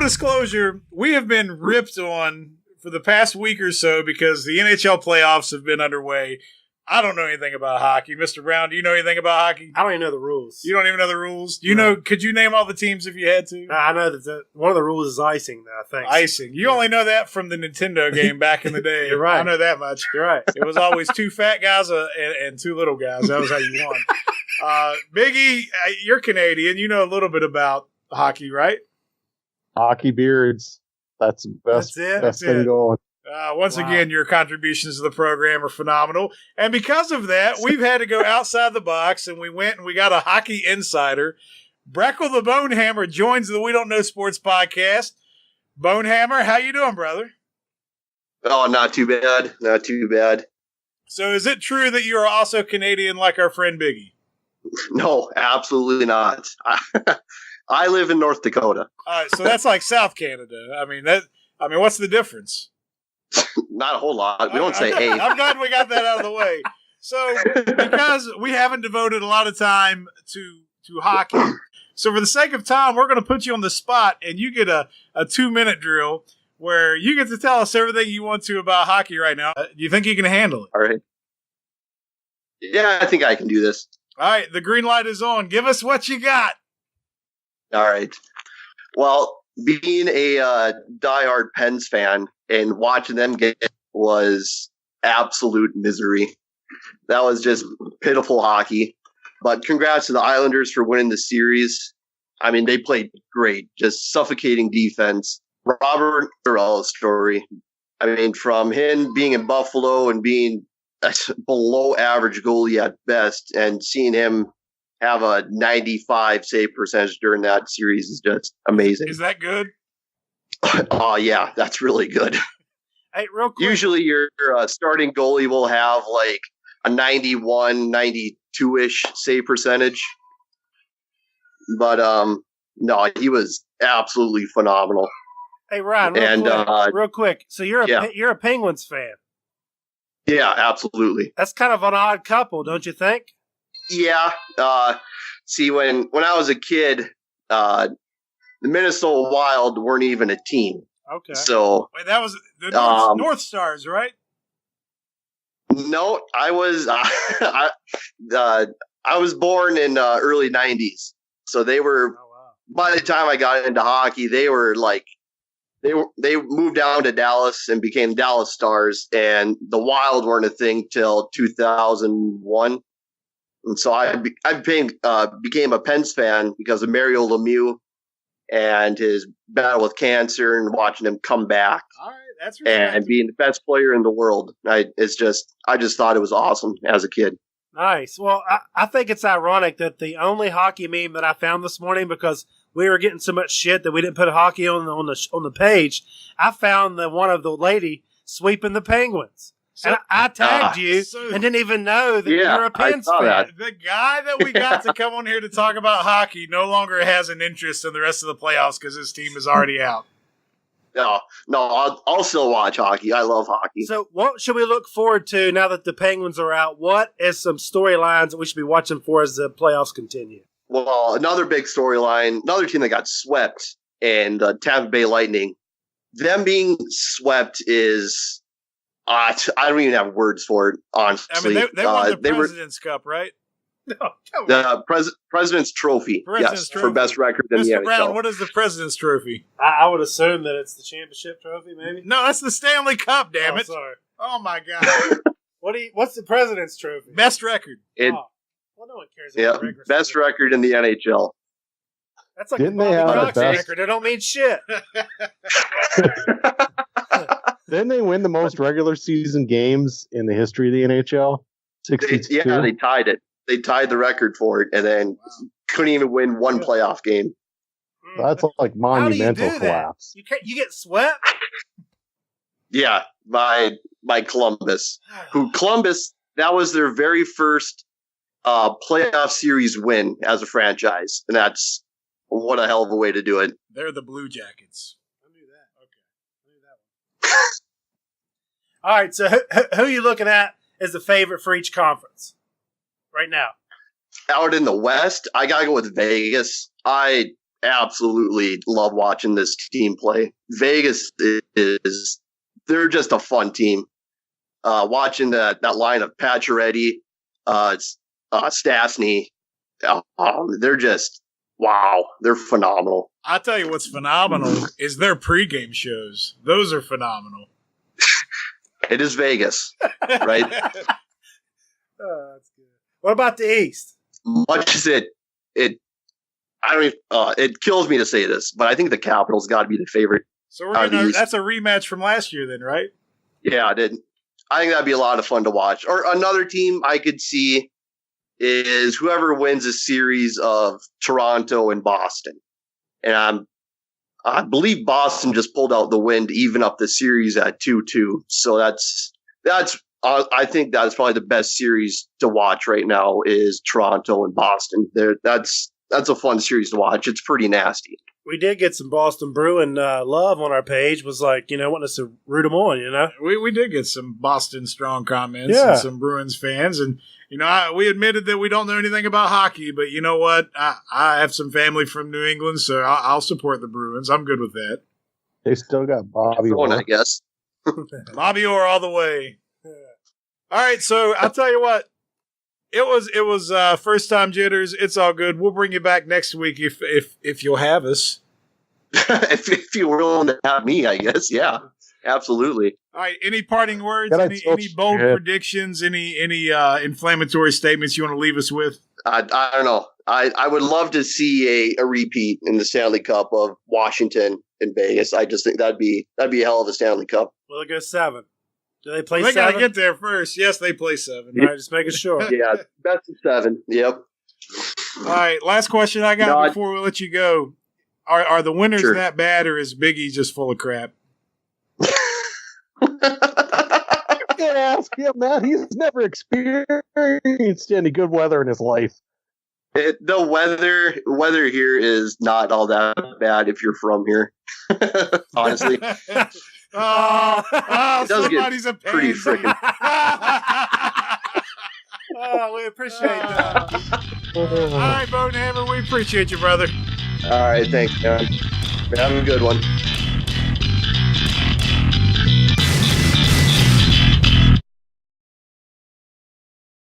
disclosure, we have been ripped on for the past week or so because the NHL playoffs have been underway. I don't know anything about hockey. Mr. Brown, do you know anything about hockey? I don't even know the rules. You don't even know the rules? Do you know? Could you name all the teams if you had to? I know that one of the rules is icing, though, I think. Icing. You only know that from the Nintendo game back in the day. You're right. I know that much. You're right. It was always 2 fat guys and 2 little guys. That was how you won. Biggie, you're Canadian. You know a little bit about hockey, right? Hockey beards. That's the best thing going. Once again, your contributions to the program are phenomenal. And because of that, we've had to go outside the box, and we went and we got a hockey insider. Breckle the BoneHammer joins the We Don't Know Sports podcast. BoneHammer, how you doing, brother? Oh, not too bad. Not too bad. So is it true that you are also Canadian like our friend Biggie? No, absolutely not. I live in North Dakota. All right, so that's like South Canada. I mean, what's the difference? Not a whole lot. We don't say hey. I'm glad we got that out of the way. So, because we haven't devoted a lot of time to hockey, so for the sake of time, we're going to put you on the spot, and you get a 2-minute drill where you get to tell us everything you want to about hockey right now. Do you think you can handle it? All right. Yeah, I think I can do this. All right, the green light is on. Give us what you got. All right. Well, being a diehard Pens fan and watching them get was absolute misery. That was just pitiful hockey. But congrats to the Islanders for winning the series. I mean, they played great, just suffocating defense. Robert Earl's story. I mean, from him being in Buffalo and being a below average goalie at best, and seeing him have a 95 save percentage during that series is just amazing. Is that good? Oh, yeah, that's really good. Hey, real quick. Usually your starting goalie will have like a 91, 92-ish save percentage. But, no, he was absolutely phenomenal. Hey, Ryan, real quick. So you're a Penguins fan. Yeah, absolutely. That's kind of an odd couple, don't you think? Yeah. See, when I was a kid, the Minnesota Wild weren't even a team. Okay. So wait, that was the North Stars, right? No, I was I was born in early '90s, so they were. Oh, wow. By the time I got into hockey, they were like they moved down to Dallas and became Dallas Stars, and the Wild weren't a thing till 2001. And so I became a Pens fan because of Mario Lemieux and his battle with cancer and watching him come back. All right, that's respectable. And being the best player in the world. I just thought it was awesome as a kid. Nice. Well, I think it's ironic that the only hockey meme that I found this morning, because we were getting so much shit that we didn't put hockey on the page, I found the one of the lady sweeping the Penguins. So, and I tagged you and didn't even know that you're a Pens fan. That. The guy that we got to come on here to talk about hockey no longer has an interest in the rest of the playoffs because his team is already out. No, I'll still watch hockey. I love hockey. So what should we look forward to now that the Penguins are out? What is some storylines that we should be watching for as the playoffs continue? Well, another big storyline, another team that got swept, and Tampa Bay Lightning. Them being swept is... I don't even have words for it, honestly. I mean, they won the President's Cup, right? No, the President's Trophy. For best record in the NHL. Mr. Brown, what is the President's Trophy? I would assume that it's the championship trophy, maybe? No, that's the Stanley Cup, damn it. Sorry. Oh, my God. What's the President's Trophy? Best record. Well, no one cares about the best record in the NHL. That's like a Bobby Cox record. It don't mean shit. Didn't they win the most regular season games in the history of the NHL? 62? They tied it. They tied the record for it, and then couldn't even win one playoff game. That's like monumental collapse. You get swept? Yeah, by Columbus. Columbus, that was their very first playoff series win as a franchise, and that's what a hell of a way to do it. They're the Blue Jackets. All right, so who are you looking at as the favorite for each conference right now? Out in the West, I got to go with Vegas. I absolutely love watching this team play. Vegas they're just a fun team. Watching that line of Pacioretty, Stastny, they're just, wow, they're phenomenal. I'll tell you what's phenomenal is their pregame shows. Those are phenomenal. It is Vegas, right? Oh, that's good. What about the East? Much as it kills me to say this, but I think the Capitals got to be the favorite. So that's a rematch from last year then, right? Yeah, I think that'd be a lot of fun to watch. Or another team I could see is whoever wins a series of Toronto and Boston. And I believe Boston just pulled out the win to even up the series at 2-2. So that's I think that's probably the best series to watch right now is Toronto and Boston. That's a fun series to watch. It's pretty nasty. We did get some Boston Bruin love on our page. Was like, wanting us to root them on, We did get some Boston strong comments and some Bruins fans. And, we admitted that we don't know anything about hockey, but you know what? I have some family from New England, so I'll support the Bruins. I'm good with that. They still got Bobby Orr. I guess. Bobby Orr all the way. All right, so I'll tell you what. It was first time jitters. It's all good. We'll bring you back next week if you'll have us. if you're willing to have me, I guess. Yeah, absolutely. All right. Any parting words? Any bold predictions? Any inflammatory statements you want to leave us with? I don't know. I would love to see a repeat in the Stanley Cup of Washington and Vegas. I just think that'd be a hell of a Stanley Cup. Well, it goes 7. Do they play 7? They got to get there first. Yes, they play 7. All right, just making sure. Yeah, best of 7. Yep. All right, last question I got before we let you go. Are the winners that bad, or is Biggie just full of crap? You can't ask him that. He's never experienced any good weather in his life. The weather here is not all that bad if you're from here. Honestly. Somebody's a pretty freaking. We appreciate that. All right, BoneHammer, we appreciate you, brother. All right, thanks, man. Have a good one.